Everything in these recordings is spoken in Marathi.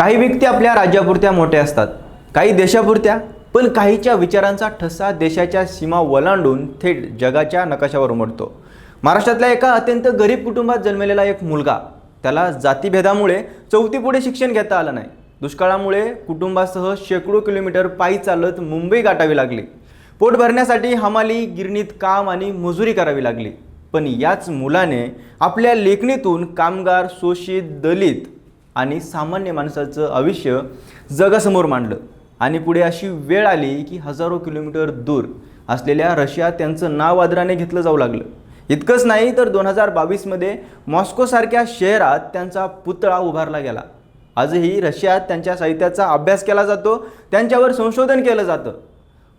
काही व्यक्ती आपल्या राज्यापुरत्या मोठ्या असतात, काही देशापुरत्या, पण काहीच्या विचारांचा ठसा देशाच्या सीमा ओलांडून थेट जगाच्या नकाशावर उमटतो। महाराष्ट्रातल्या एका अत्यंत गरीब कुटुंबात जन्मलेला एक मुलगा, त्याला जातीभेदामुळे चौथी पुढे शिक्षण घेता आलं नाही। दुष्काळामुळे कुटुंबासह शेकडो किलोमीटर पायी चालत मुंबई गाठावी लागली। पोट भरण्यासाठी हमाली, गिरणीत काम आणि मजुरी करावी लागली। पण याच मुलाने आपल्या लेखणीतून कामगार, शोषित, दलित आणि सामान्य माणसाचं आयुष्य जगासमोर मांडलं। आणि पुढे अशी वेळ आली की हजारो किलोमीटर दूर असलेल्या रशियात त्यांचं नाव आदराने घेतलं जाऊ लागलं। इतकंच नाही तर 2022 मध्ये मॉस्कोसारख्या शहरात त्यांचा पुतळा उभारला गेला। आजही रशियात त्यांच्या साहित्याचा अभ्यास केला जातो, त्यांच्यावर संशोधन केलं जातं।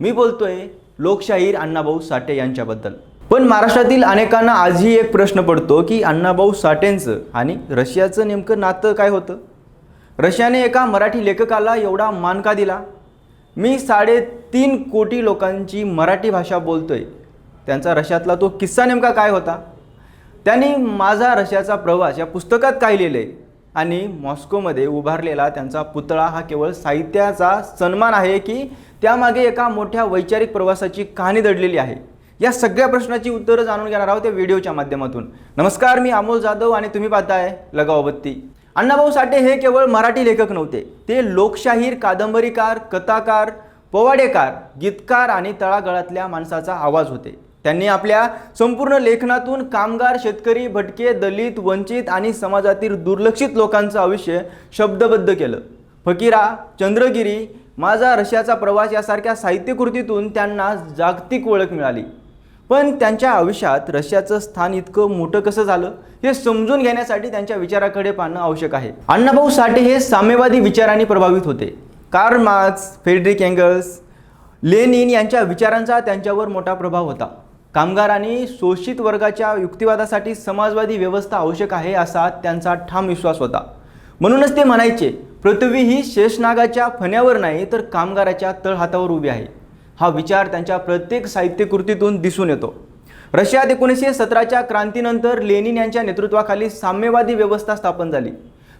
मी बोलतोय लोकशाहीर अण्णाभाऊ साठे यांच्याबद्दल। पण महाराष्ट्रातील अनेकांना आजही एक प्रश्न पडतो की अण्णाभाऊ साठेंचं आणि रशियाचं नेमकं नातं काय होतं? रशियाने एका मराठी लेखकाला एवढा मान का दिला? मी 3.5 कोटी लोकांची मराठी भाषा बोलतोय, त्यांचा रशियातला तो किस्सा नेमका काय होता? त्यांनी माझा रशियाचा प्रवास या पुस्तकात काय लिहिलंय? आणि मॉस्कोमध्ये उभारलेला त्यांचा पुतळा हा केवळ साहित्याचा सन्मान आहे की त्यामागे एका मोठ्या वैचारिक प्रवासाची कहाणी दडलेली आहे? या सगळ्या प्रश्नाची उत्तरं जाणून घेणार आहोत या व्हिडिओच्या माध्यमातून। नमस्कार, मी अमोल जाधव आणि तुम्ही पाहताय लगाव बत्ती। अण्णाभाऊ साठे हे केवळ मराठी लेखक नव्हते, ते लोकशाहीर, कादंबरीकार, कथाकार, पोवाडेकार, गीतकार आणि तळागाळातल्या माणसाचा आवाज होते। त्यांनी आपल्या संपूर्ण लेखनातून कामगार, शेतकरी, भटके, दलित, वंचित आणि समाजातील दुर्लक्षित लोकांचं आयुष्य शब्दबद्ध केलं। फकीरा, चंद्रगिरी, माझा रशियाचा प्रवास यासारख्या साहित्यकृतीतून त्यांना जागतिक ओळख मिळाली। पण त्यांच्या आयुष्यात रशियाचं स्थान इतकं मोठं कसं झालं हे समजून घेण्यासाठी त्यांच्या विचाराकडे पाहणं आवश्यक आहे। अण्णाभाऊ साठे हे साम्यवादी विचारांनी प्रभावित होते। Karl Marx, Friedrich Engels, Lenin यांच्या विचारांचा त्यांच्यावर मोठा प्रभाव होता। कामगार आणि शोषित वर्गाच्या युक्तिवादासाठी समाजवादी व्यवस्था आवश्यक आहे असा त्यांचा ठाम विश्वास होता। म्हणूनच ते म्हणायचे, पृथ्वी ही शेषनागाच्या फण्यावर नाही तर कामगाराच्या तळहातावर उभी आहे। हा विचार त्यांच्या प्रत्येक साहित्यकृतीतून दिसून येतो। रशियात 1917च्या क्रांतीनंतर लेनिन यांच्या नेतृत्वाखाली साम्यवादी व्यवस्था स्थापन झाली।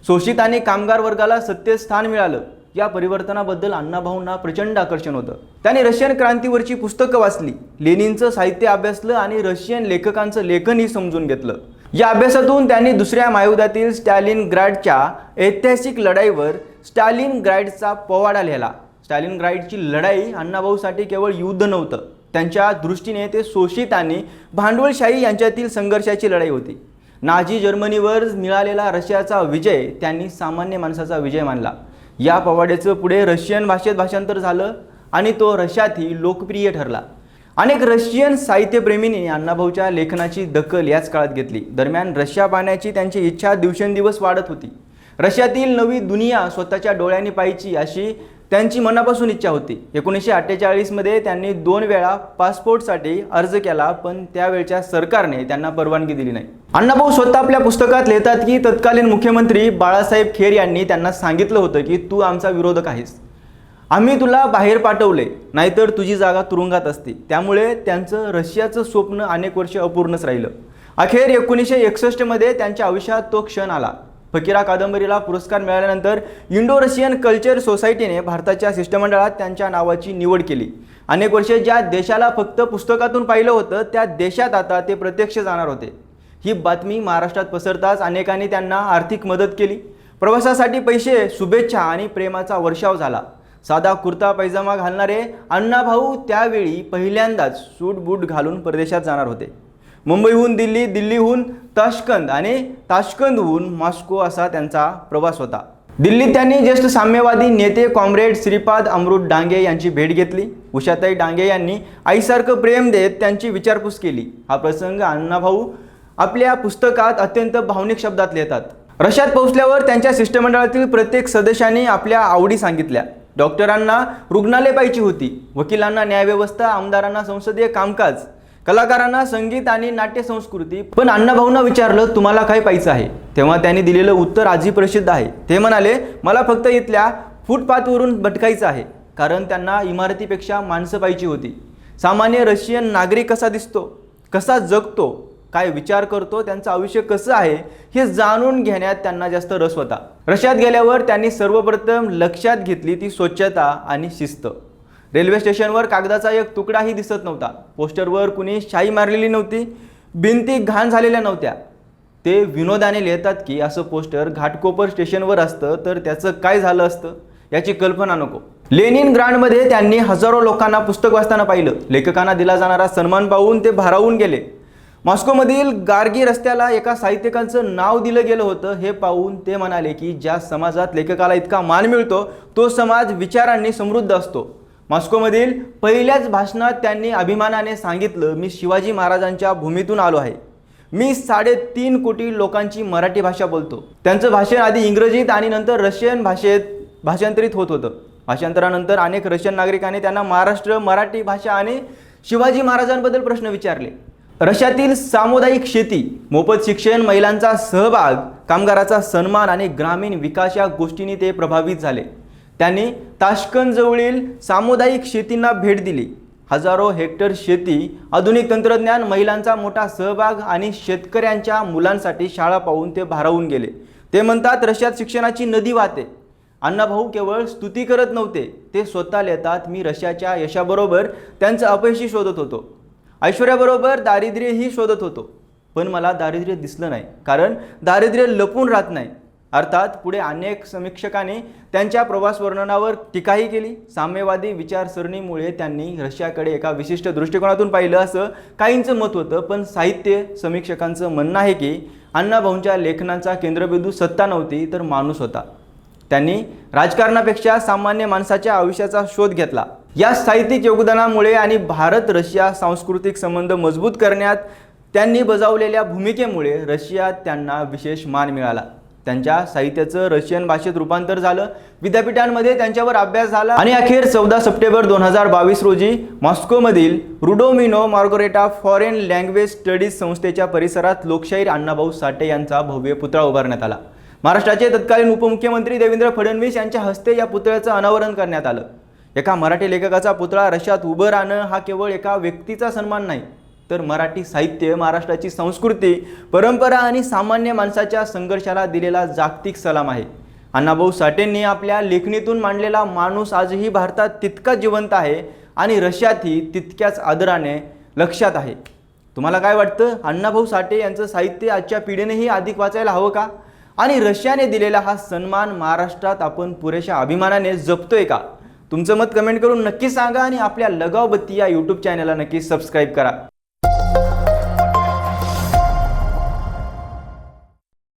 शोषित आणि कामगार वर्गाला सत्तेत स्थान मिळालं। या परिवर्तनाबद्दल अण्णाभाऊंना प्रचंड आकर्षण होतं। त्यांनी रशियन क्रांतीवरची पुस्तकं वाचली, लेनिनचं साहित्य अभ्यासलं आणि रशियन लेखकांचं लेखनही समजून घेतलं। या अभ्यासातून त्यांनी दुसऱ्या महायुद्धातील स्टॅलिनग्राडच्या ऐतिहासिक लढाईवर स्टॅलिनग्राडचा पोवाडा लिहिला। स्टॅलिनग्राडची लढाई अण्णाभाऊसाठी केवळ युद्ध नव्हतं, त्यांच्या दृष्टीने ते शोषित आणि भांडवलशाही यांच्यातील संघर्षाची लढाई होती। नाझी जर्मनीवर मिळालेला रशियाचा विजय त्यांनी सामान्य माणसाचा विजय मानला। या पोवाड्याचं पुढे रशियन भाषेत भाषांतर झालं आणि तो रशियातही लोकप्रिय ठरला। अनेक रशियन साहित्यप्रेमींनी अण्णाभाऊच्या लेखनाची दखल याच काळात घेतली। दरम्यान रशिया पाहण्याची त्यांची इच्छा दिवसेंदिवस वाढत होती। रशियातील नवी दुनिया स्वतःच्या डोळ्यांनी पाहायची अशी त्यांची मनापासून इच्छा होती। 1948 मध्ये त्यांनी 2 वेळा पासपोर्टसाठी अर्ज केला, पण त्यावेळच्या सरकारने त्यांना परवानगी दिली नाही। अण्णाभाऊ स्वतः आपल्या पुस्तकात लिहितात की तत्कालीन मुख्यमंत्री बाळासाहेब खेर यांनी त्यांना सांगितलं होतं की तू आमचा विरोधक आहेस, आम्ही तुला बाहेर पाठवले, नाहीतर तुझी जागा तुरुंगात असती। त्यामुळे त्यांचं रशियाचं स्वप्न अनेक वर्ष अपूर्णच राहिलं। अखेर 1961 मध्ये त्यांच्या आयुष्यात तो क्षण आला। फकीरा कादंबरीला पुरस्कार मिळाल्यानंतर इंडो रशियन कल्चर सोसायटीने भारताच्या शिष्टमंडळात त्यांच्या नावाची निवड केली। अनेक वर्षे ज्या देशाला फक्त पुस्तकातून पाहिलं होतं त्या देशात आता ते प्रत्यक्ष जाणार होते। ही बातमी महाराष्ट्रात पसरताच अनेकांनी त्यांना आर्थिक मदत केली। प्रवासासाठी पैसे, शुभेच्छा आणि प्रेमाचा वर्षाव झाला। साधा कुर्ता पैजामा घालणारे अण्णाभाऊ त्यावेळी पहिल्यांदाच सूट बूट घालून परदेशात जाणार होते। मुंबईहून दिल्ली, दिल्लीहून ताश्कंद आणि ताश्कंदहून मॉस्को असा त्यांचा प्रवास होता। दिल्लीत त्यांनी ज्येष्ठ साम्यवादी नेते कॉम्रेड श्रीपाद अमृत डांगे यांची भेट घेतली। उषाताई डांगे यांनी आईसारखं प्रेम देत त्यांची विचारपूस केली। हा प्रसंग अण्णाभाऊ आपल्या पुस्तकात अत्यंत भावनिक शब्दात लिहितात। रशियात पोहोचल्यावर त्यांच्या शिष्टमंडळातील प्रत्येक सदस्यांनी आपल्या आवडी सांगितल्या। डॉक्टरांना रुग्णालय पाहिजे होती, वकिलांना न्यायव्यवस्था, आमदारांना संसदीय कामकाज, कलाकारांना संगीत आणि नाट्य संस्कृती। पण अण्णाभाऊंना विचारलं, तुम्हाला काय पाहिजे आहे? तेव्हा त्यांनी दिलेलं उत्तर आजही प्रसिद्ध आहे। ते म्हणाले, मला फक्त इथल्या फुटपाथवरून भटकायचं आहे, कारण त्यांना इमारतीपेक्षा माणसं पाहिजे होती। सामान्य रशियन नागरिक कसा दिसतो, कसा जगतो, काय विचार करतो, त्यांचं आयुष्य कसं आहे हे जाणून घेण्यात त्यांना जास्त रस होता. रशियात गेल्यावर त्यांनी सर्वप्रथम लक्षात घेतली ती स्वच्छता आणि शिस्त. रेल्वे स्टेशनवर कागदाचा एक तुकडाही दिसत नव्हता. पोस्टरवर कुणी शाई मारलेली नव्हती. भिंती घाण झालेल्या नव्हत्या. ते विनोदाने लिहितात की असं पोस्टर घाटकोपर स्टेशनवर असतं तर त्याचं काय झालं असतं याची कल्पना नको. लेनिनग्राडमध्ये त्यांनी हजारो लोकांना पुस्तक वाचताना पाहिलं. लेखकांना दिला जाणारा सन्मान पाहून ते भारावून गेले. मॉस्कोमधील गार्गी रस्त्याला एका साहित्यिकांचं नाव दिलं गेलं होतं. हे पाहून ते म्हणाले की ज्या समाजात लेखकाला इतका मान मिळतो तो समाज विचारांनी समृद्ध असतो. मॉस्कोमधील पहिल्याच भाषणात त्यांनी अभिमानाने सांगितलं, मी शिवाजी महाराजांच्या भूमीतून आलो आहे. मी 3.5 कोटी लोकांची मराठी भाषा बोलतो. त्यांचं भाषण आधी इंग्रजीत आणि नंतर रशियन भाषेत भाषांतरित होत होतं. भाषांतरानंतर अनेक रशियन नागरिकांनी त्यांना महाराष्ट्र, मराठी भाषा आणि शिवाजी महाराजांबद्दल प्रश्न विचारले. रशियातील सामुदायिक शेती, मोफत शिक्षण, महिलांचा सहभाग, कामगाराचा सन्मान आणि ग्रामीण विकास या गोष्टींनी ते प्रभावित झाले. त्यांनी ताश्कंतजवळील सामुदायिक शेतींना भेट दिली. हजारो हेक्टर शेती, आधुनिक तंत्रज्ञान, महिलांचा मोठा सहभाग आणि शेतकऱ्यांच्या मुलांसाठी शाळा पाहून ते भारावून गेले. ते म्हणतात, रशियात शिक्षणाची नदी वाहते. अण्णाभाऊ केवळ स्तुती करत नव्हते, ते स्वतः लिहितात, मी रशियाच्या यशाबरोबर त्यांचं अपयशी शोधत होतो. ऐश्वर्याबरोबर दारिद्र्यही शोधत होतो. पण मला दारिद्र्य दिसलं नाही, कारण दारिद्र्य लपून राहत नाही. अर्थात पुढे अनेक समीक्षकांनी त्यांच्या प्रवास वर्णनावर टीकाही केली. साम्यवादी विचारसरणीमुळे त्यांनी रशियाकडे एका विशिष्ट दृष्टिकोनातून पाहिलं असं काहींचं मत होतं. पण साहित्य समीक्षकांचं म्हणणं आहे की अण्णाभाऊंच्या लेखनाचा केंद्रबिंदू सत्ता नव्हती तर माणूस होता. त्यांनी राजकारणापेक्षा सामान्य माणसाच्या आयुष्याचा शोध घेतला. या साहित्यिक योगदानामुळे आणि भारत रशिया सांस्कृतिक संबंध मजबूत करण्यात त्यांनी बजावलेल्या भूमिकेमुळे रशियात त्यांना विशेष मान मिळाला. त्यांच्या साहित्याचं रशियन भाषेत रूपांतर झालं. विद्यापीठांमध्ये त्यांच्यावर अभ्यास झाला आणि अखेर 14 सप्टेंबर 2022 रोजी मॉस्कोमधील रुडोमिनो मार्गोरेटा फॉरेन लँग्वेज स्टडीज संस्थेच्या परिसरात लोकशाहीर अण्णाभाऊ साठे यांचा भव्य पुतळा उभारण्यात आला. महाराष्ट्राचे तत्कालीन उपमुख्यमंत्री देवेंद्र फडणवीस यांच्या हस्ते या पुतळ्याचं अनावरण करण्यात आलं. एका मराठी लेखकाचा पुतळा रशियात उभं राहणं हा केवळ एका व्यक्तीचा सन्मान नाही, तर मराठी साहित्य, महाराष्ट्राची संस्कृती, परंपरा आणि सामान्य माणसाच्या संघर्षाला दिलेला जागतिक सलाम आहे. अण्णाभाऊ साठेंनी आपल्या लेखणीतून मांडलेला माणूस आजही भारतात तितकाच जिवंत आहे आणि रशियातही तितक्याच आदराने लक्षात आहे. तुम्हाला काय वाटतं? अण्णाभाऊ साठे यांचं साहित्य आजच्या पिढीनेही अधिक वाचायला हवं का? आणि रशियाने दिलेला हा सन्मान महाराष्ट्रात आपण पुरेशा अभिमानाने जपतोय का? तुमचं मत कमेंट करून नक्की सांगा आणि आपल्या लगावबत्ती या यूट्यूब चॅनलला नक्की सबस्क्राईब करा.